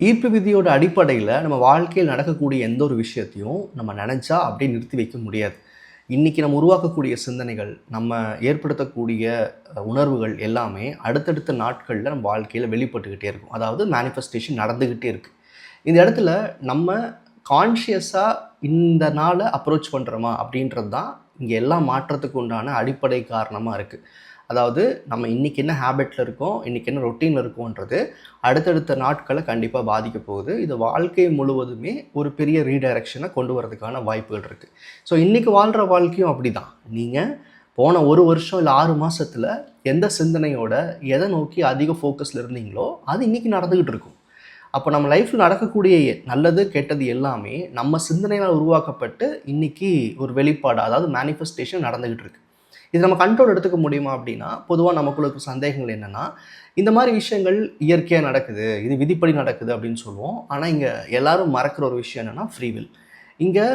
ஈர்ப்பு விதியோட அடிப்படையில் நம்ம வாழ்க்கையில் நடக்கக்கூடிய எந்த ஒரு விஷயத்தையும் நம்ம நினச்சா அப்படியே நிறுத்தி வைக்க முடியாது. இன்றைக்கி நம்ம உருவாக்கக்கூடிய சிந்தனைகள், நம்ம ஏற்படுத்தக்கூடிய உணர்வுகள் எல்லாமே அடுத்தடுத்த நாட்களில் நம்ம வாழ்க்கையில் வெளிப்பட்டுக்கிட்டே இருக்கும். அதாவது மேனிஃபெஸ்டேஷன் நடந்துக்கிட்டே இருக்குது. இந்த இடத்துல நம்ம கான்ஷியஸாக இந்த நாளை அப்ரோச் பண்ணுறோமா அப்படின்றது தான் இங்கே எல்லா மாற்றத்துக்கு உண்டான அடிப்படை காரணமாக இருக்குது. அதாவது நம்ம இன்றைக்கி என்ன ஹேபிட்டில் இருக்கோம், இன்றைக்கி என்ன ரொட்டீனில் இருக்கோன்றது அடுத்தடுத்த நாட்களை கண்டிப்பாக பாதிக்க போகுது. இது வாழ்க்கை முழுவதுமே ஒரு பெரிய ரீடைரக்ஷனை கொண்டு வரதுக்கான வாய்ப்புகள் இருக்குது. ஸோ இன்றைக்கி வாழ்கிற வாழ்க்கையும் அப்படி தான். நீங்கள் போன ஒரு வருஷம் இல்லை 6 மாதத்தில் எந்த சிந்தனையோட எதை நோக்கி அதிக ஃபோக்கஸில் இருந்தீங்களோ அது இன்றைக்கி நடந்துக்கிட்டு இருக்கும். அப்போ நம்ம லைஃப்பில் நடக்கக்கூடிய நல்லது கெட்டது எல்லாமே நம்ம சிந்தனையால் உருவாக்கப்பட்டு இன்றைக்கி ஒரு வெளிப்பாடு, அதாவது மேனிஃபெஸ்டேஷன் நடந்துக்கிட்டு இருக்குது. இது நம்ம கண்ட்ரோல் எடுத்துக்க முடியுமா அப்படின்னா, பொதுவாக நமக்குள்ள இருக்க சந்தேகங்கள் என்னென்னா, இந்த மாதிரி விஷயங்கள் இயற்கையாக நடக்குது, இது விதிப்படி நடக்குது அப்படின்னு சொல்லுவோம். ஆனால் இங்கே எல்லாரும் மறக்கிற ஒரு விஷயம் என்னென்னா ஃப்ரீவில். இங்கே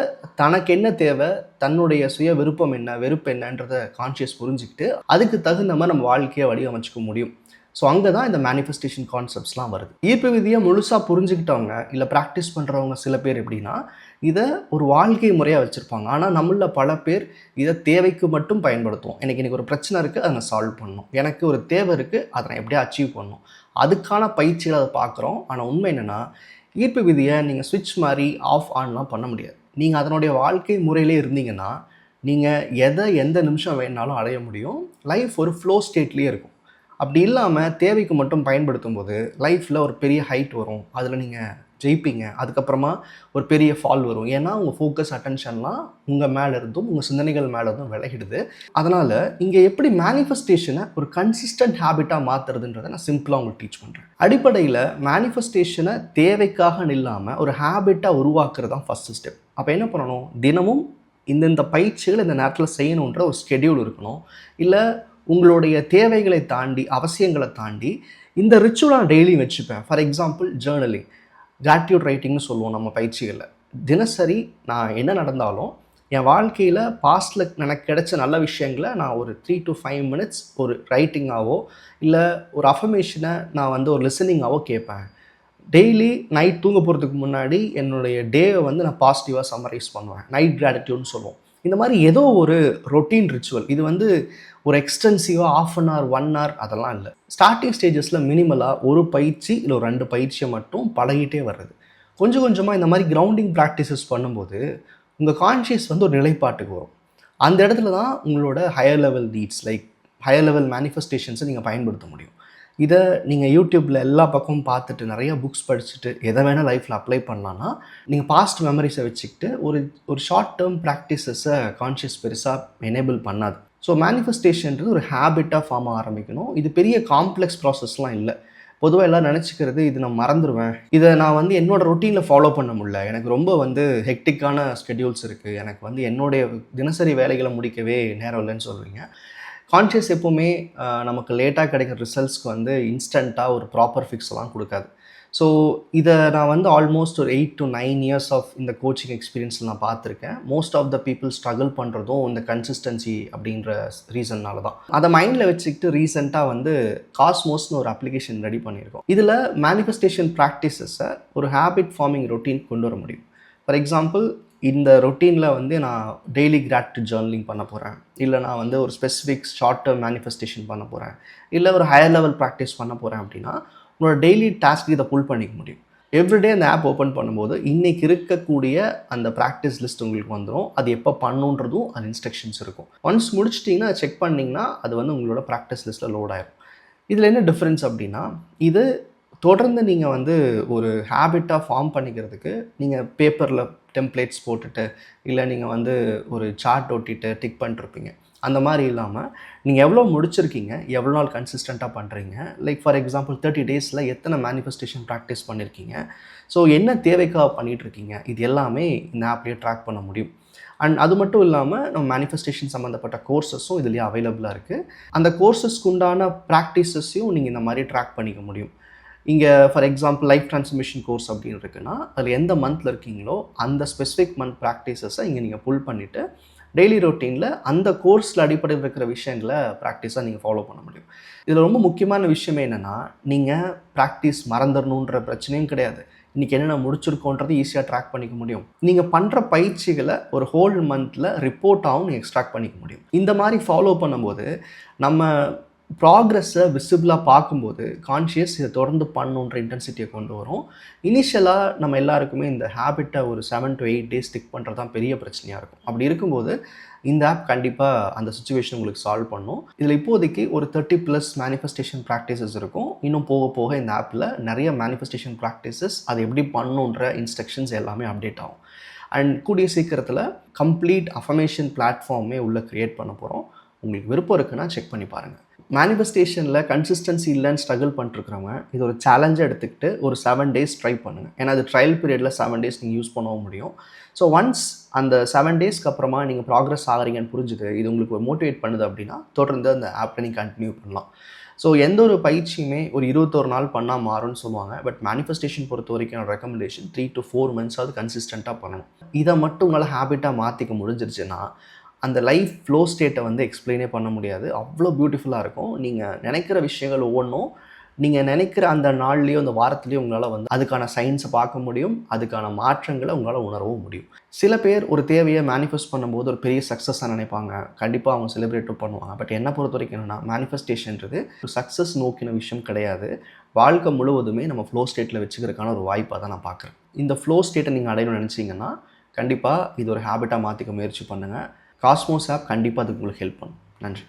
தனக்கு என்ன தேவை, தன்னுடைய சுய விருப்பம் என்ன, வெறுப்பு என்னன்றதை கான்ஷியஸ் புரிஞ்சுக்கிட்டு அதுக்கு தகுந்த மாதிரி நம்ம வாழ்க்கையை வடிவமைச்சிக்க முடியும். ஸோ அங்கே தான் இந்த மேனிஃபெஸ்டேஷன் கான்செப்ட்ஸ்லாம் வருது. ஈர்ப்பு விதியை முழுசாக புரிஞ்சுக்கிட்டவங்க இல்லை ப்ராக்டிஸ் பண்ணுறவங்க சில பேர் எப்படின்னா இதை ஒரு வாழ்க்கை முறையாக வச்சுருப்பாங்க. ஆனால் நம்மள பல பேர் இதை தேவைக்கு மட்டும் பயன்படுத்துவோம். எனக்கு ஒரு பிரச்சனை இருக்குது, அதை நான் சால்வ் பண்ணணும். எனக்கு ஒரு தேவை இருக்குது, அதை நான் எப்படியா அச்சீவ் பண்ணணும். அதுக்கான பயிற்சியில் அதை பார்க்குறோம். ஆனால் உண்மை என்னென்னா ஈர்ப்பு விதியை நீங்கள் ஸ்விட்ச் மாதிரி ஆஃப் ஆன்லாம் பண்ண முடியாது. நீங்கள் அதனுடைய வாழ்க்கை முறையிலே இருந்தீங்கன்னா நீங்கள் எந்த நிமிஷம் வேணாலும் அடைய முடியும். லைஃப் ஒரு ஃப்ளோ ஸ்டேட்லேயே இருக்கும். அப்படி இல்லாமல் தேவைக்கு மட்டும் பயன்படுத்தும் போது லைஃப்பில் ஒரு பெரிய ஹைட் வரும், அதில் நீங்கள் ஜெயிப்பீங்க. அதுக்கப்புறமா ஒரு பெரிய ஃபால் வரும். ஏன்னா உங்கள் ஃபோக்கஸ் அட்டென்ஷன்லாம் உங்கள் மேலே இருந்தும் உங்கள் சிந்தனைகள் மேலே இருந்தும் விலகிடுது. அதனால் இங்கே எப்படி மேனிஃபெஸ்டேஷனை ஒரு கன்சிஸ்டன்ட் ஹேபிட்டாக மாற்றுறதுன்றதை நான் சிம்பிளாக உங்களுக்கு டீச் பண்ணுறேன். அடிப்படையில் மேனிஃபெஸ்டேஷனை தேவைக்காக இல்லாமல் ஒரு ஹேபிட்டாக உருவாக்குறது தான் ஃபஸ்ட்டு ஸ்டெப். அப்போ என்ன பண்ணணும், தினமும் இந்த பயிற்சிகள் இந்த நேரத்தில் செய்யணுன்ற ஒரு ஸ்கெடியூல் இருக்கணும். இல்லை உங்களுடைய தேவைகளை தாண்டி, அவசியங்களை தாண்டி இந்த ரிச்சுவலாக நான் டெய்லியும் வச்சுப்பேன். ஃபார் எக்ஸாம்பிள் ஜேர்னலிங், கிராட்டிடியூட் ரைட்டிங்னு சொல்லுவோம் நம்ம பயிற்சிகளில். தினசரி நான் என்ன நடந்தாலும் என் வாழ்க்கையில் பாஸ்டில் எனக்கு கிடைச்ச நல்ல விஷயங்களை நான் ஒரு 3 to 5 minutes ஒரு ரைட்டிங்காவோ இல்லை ஒரு அஃபர்மேஷனை நான் ஒரு லிசனிங்காவோ கேட்பேன். டெய்லி நைட் தூங்க போகிறதுக்கு முன்னாடி என்னுடைய டேவை நான் பாசிட்டிவாக சம்மரைஸ் பண்ணுவேன். நைட் கிராட்டிடியூட்னு சொல்லுவோம். இந்த மாதிரி ஏதோ ஒரு ரொட்டீன் ரிச்சுவல். இது ஒரு எக்ஸ்டென்சிவாக 1/2 hour 1 hour அதெல்லாம் இல்லை. ஸ்டார்டிங் ஸ்டேஜஸில் மினிமலாக ஒரு பயிற்சி இல்லை ஒரு 2 பயிற்சியை மட்டும் பழகிட்டே வர்றது. கொஞ்சம் கொஞ்சமாக இந்த மாதிரி கிரவுண்டிங் ப்ராக்டிசஸ் பண்ணும்போது உங்கள் கான்ஷியஸ் ஒரு நிலைப்பாட்டுக்கு வரும். அந்த இடத்துல தான் உங்களோட higher level needs like higher level மேனிஃபெஸ்டேஷன்ஸை நீங்கள் பயன்படுத்த முடியும். இதை நீங்கள் யூடியூப்பில் எல்லா பக்கமும் பார்த்துட்டு நிறையா புக்ஸ் படிச்சுட்டு எதை வேணால் லைஃப்பில் அப்ளை பண்ணலான்னா நீங்கள் பாஸ்ட் மெமரிஸை வச்சுக்கிட்டு ஒரு ஷார்ட் டேர்ம் ப்ராக்டிசஸை கான்ஷியஸ் பெருசாக எனேபிள் பண்ணாது. ஸோ மேனிஃபெஸ்டேஷன்றது ஒரு ஹேபிட்டாக ஃபார்ம் ஆரம்பிக்கணும். இது பெரிய காம்ப்ளெக்ஸ் ப்ராசஸ்லாம் இல்லை. பொதுவாக எல்லோரும் நினச்சிக்கிறது இது நான் மறந்துடுவேன், இதை நான் என்னோடய ரொட்டீனில் ஃபாலோ பண்ண முடியல, எனக்கு ரொம்ப ஹெக்டிக்கான ஸ்கெடியூல்ஸ் இருக்குது, எனக்கு என்னுடைய தினசரி வேலைகளை முடிக்கவே நேரம் இல்லைன்னு சொல்லுவீங்க. கான்ஷியஸ் எப்போவுமே நமக்கு லேட்டாக கிடைக்கிற ரிசல்ட்ஸ்க்கு இன்ஸ்டண்ட்டாக ஒரு ப்ராப்பர் ஃபிக்ஸ்லாம் கொடுக்காது. ஸோ இதை நான் ஆல்மோஸ்ட் ஒரு 8 to 9 years ஆஃப் இந்த கோச்சிங் எக்ஸ்பீரியன்ஸில் நான் பார்த்துருக்கேன். Most of the people struggle பண்ணுறதும் இந்த கன்சிஸ்டன்சி அப்படின்ற ரீசன்னால தான். அதை மைண்டில் வச்சுக்கிட்டு ரீசெண்டாக காஸ்மோஸ்னு ஒரு அப்ளிகேஷன் ரெடி பண்ணியிருக்கோம். இதில் மேனிஃபெஸ்டேஷன் ப்ராக்டிசஸை ஒரு ஹேபிட் ஃபார்மிங் ரொட்டீன் கொண்டு வர முடியும். ஃபார் எக்ஸாம்பிள், இந்த ரொட்டீனில் நான் டெய்லி கிராட்டிடியூட் ஜேர்னலிங் பண்ண போகிறேன், இல்லை நான் ஒரு ஸ்பெசிஃபிக் ஷார்ட் டேர்ம் மேனிஃபெஸ்டேஷன் பண்ண போகிறேன், இல்லை ஒரு ஹையர் லெவல் ப்ராக்டிஸ் பண்ண போகிறேன் அப்படின்னா உங்களோட டெய்லி டாஸ்க்கு இதை புல் பண்ணிக்க முடியும். எவ்ரிடே அந்த ஆப் ஓப்பன் பண்ணும்போது இன்றைக்கி இருக்கக்கூடிய அந்த ப்ராக்டிஸ் லிஸ்ட் உங்களுக்கு வந்துடும். அது எப்போ பண்ணுன்றதும் அது இன்ஸ்ட்ரக்ஷன்ஸ் இருக்கும். ஒன்ஸ் முடிச்சிட்டிங்கன்னா செக் பண்ணிங்கன்னா அது உங்களோட ப்ராக்டிஸ் லிஸ்ட்டில் லோட் ஆகிடும். இதில் என்ன டிஃப்ரென்ஸ் அப்படின்னா, இது தொடர்ந்து நீங்கள் ஒரு ஹேபிட்டாக ஃபார்ம் பண்ணிக்கிறதுக்கு நீங்கள் பேப்பரில் டெம்ப்ளேட்ஸ் போட்டுட்டு இல்லை நீங்கள் ஒரு சார்ட் ஒட்டிட்டு டிக் பண்ணிருப்பீங்க. அந்த மாதிரி இல்லாமல் நீங்கள் எவ்வளோ முடிச்சிருக்கீங்க, எவ்வளோ நாள் கன்சிஸ்டண்ட்டாக பண்ணுறீங்க, லைக் ஃபார் எக்ஸாம்பிள் 30 days எத்தனை மேனிஃபெஸ்டேஷன் ப்ராக்டிஸ் பண்ணியிருக்கீங்க, ஸோ என்ன தேவைக்காக பண்ணிகிட்ருக்கீங்க, இது எல்லாமே இந்த ஆப்லேயே ட்ராக் பண்ண முடியும். அண்ட் அது மட்டும் இல்லாமல் நம்ம மேனிஃபெஸ்டேஷன் சம்மந்தப்பட்ட கோர்சஸும் இதுலேயே அவைலபிளாக இருக்குது. அந்த கோர்சஸ்க்கு உண்டான ப்ராக்டிஸஸையும் நீங்கள் இந்த மாதிரி ட்ராக் பண்ணிக்க முடியும். இங்கே for example life transformation course அப்படின்னு இருக்குன்னா அதில் எந்த மந்தில் இருக்கீங்களோ அந்த ஸ்பெசிஃபிக் மந்த் ப்ராக்டிசஸை இங்கே நீங்கள் புல் பண்ணிவிட்டு டெய்லி ரொட்டீனில் அந்த கோர்ஸில் அடிப்படையில் இருக்கிற விஷயங்களை ப்ராக்டிஸாக நீங்கள் ஃபாலோ பண்ண முடியும். இதில் ரொம்ப முக்கியமான விஷயமே என்னென்னா, நீங்கள் ப்ராக்டிஸ் மறந்துடணுன்ற பிரச்சனையும் கிடையாது. இன்றைக்கி என்னென்ன முடிச்சிருக்கோன்றது ஈஸியாக ட்ராக் பண்ணிக்க முடியும். நீங்கள் பண்ணுற பயிற்சிகளை ஒரு ஹோல் மந்தில் ரிப்போர்ட்டாகவும் நீங்கள் எக்ஸ்ட்ராக்ட் பண்ணிக்க முடியும். இந்த மாதிரி ஃபாலோ பண்ணும்போது நம்ம ப்ராக்ரெஸ்ஸை விசிபிளாக பார்க்கும்போது கான்ஷியஸ் இதை தொடர்ந்து பண்ணணுன்ற இன்டென்சிட்டியை கொண்டு வரும். இனிஷியலாக நம்ம எல்லாருக்குமே இந்த ஹேபிட்டை ஒரு 7 to 8 days ஸ்டிக் பண்ணுறது தான் பெரிய பிரச்சனையாக இருக்கும். அப்படி இருக்கும்போது இந்த ஆப் கண்டிப்பாக அந்த சுச்சுவேஷன் உங்களுக்கு சால்வ் பண்ணும். இதில் இப்போதைக்கு ஒரு 30+ மேனிஃபெஸ்டேஷன் ப்ராக்டிசஸ் இருக்கும். இன்னும் போக போக இந்த ஆப்பில் நிறைய மேனிஃபெஸ்டேஷன் ப்ராக்டிசஸ் அது எப்படி பண்ணணுன்ற இன்ஸ்ட்ரக்ஷன்ஸ் எல்லாமே அப்டேட் ஆகும். அண்ட் கூடிய சீக்கிரத்தில் கம்ப்ளீட் அஃபர்மேஷன் பிளாட்ஃபார்மே உள்ளே க்ரியேட் பண்ண போகிறோம். உங்களுக்கு விருப்பம் இருக்குன்னா செக் பண்ணி பாருங்கள். மேனிஃபெஸ்டேஷனில் கன்சிஸ்டன்சி இல்லைன்னு ஸ்ட்ரகிள் பண்ணிட்டுருக்கிறவங்க இது ஒரு சேலஞ்சாக எடுத்துக்கிட்டு ஒரு 7 days ட்ரை பண்ணுங்கள். ஏன்னா அது ட்ரையல் பீரியடில் 7 days நீங்கள் யூஸ் பண்ணவும் முடியும். ஸோ ஒன்ஸ் அந்த 7 daysக்கு அப்புறமா நீங்கள் ப்ராக்ரஸ் ஆகிறீங்கன்னு புரிஞ்சுது, இது உங்களுக்கு ஒரு மோட்டிவேட் பண்ணுது அப்படின்னா தொடர்ந்து அந்த ஆப்பை நீங்கள் கண்டினியூ பண்ணலாம். ஸோ எந்த ஒரு பயிற்சியுமே ஒரு 21 நாள் பண்ணால் மாறும்னு சொல்லுவாங்க. பட் மேனிஃபெஸ்டேஷன் பொறுத்த வரைக்கும் ரெக்கமெண்டேஷன் 3 to 4 months கன்சிஸ்டண்ட்டாக பண்ணணும். இதை மட்டும் உங்களால் ஹேபிட்டாக மாற்றிக்க முடிஞ்சிருச்சுன்னா அந்த லைஃப் ஃப்ளோ ஸ்டேட்டை எக்ஸ்பிளைனே பண்ண முடியாது. அவ்வளோ பியூட்டிஃபுல்லாக இருக்கும். நீங்கள் நினைக்கிற விஷயங்கள் ஒவ்வொன்றும் நீங்கள் நினைக்கிற அந்த நாள்லேயோ அந்த வாரத்துலேயோ உங்களால் அதுக்கான சயின்ஸை பார்க்க முடியும். அதுக்கான மாற்றங்களை உங்களால் உணரவும் முடியும். சில பேர் ஒரு தேவையை மேனிஃபெஸ்ட் பண்ணும்போது ஒரு பெரிய சக்ஸஸாக நினைப்பாங்க. கண்டிப்பாக அவங்க செலிப்ரேட்டும் பண்ணுவாங்க. பட் என்னை பொறுத்த வரைக்கும் என்னென்னா, மேனிஃபெஸ்டேஷன்றது ஒரு சக்ஸஸ் நோக்கின விஷயம் கிடையாது. வாழ்க்கை முழுவதுமே நம்ம ஃப்ளோ ஸ்டேட்டில் வச்சுக்கிறதுக்கான ஒரு வாய்ப்பாக தான் நான் பார்க்குறேன். இந்த ஃப்ளோ ஸ்டேட்டை நீங்கள் அடையணும்னு நினச்சிங்கன்னா கண்டிப்பாக இது ஒரு ஹேபிட்டாக மாற்றிக்க முயற்சி பண்ணுங்கள். காஸ்மோஸ் ஆப் கண்டிப்பாக அதுக்கு உங்களுக்கு ஹெல்ப் பண்ணும். நன்றி.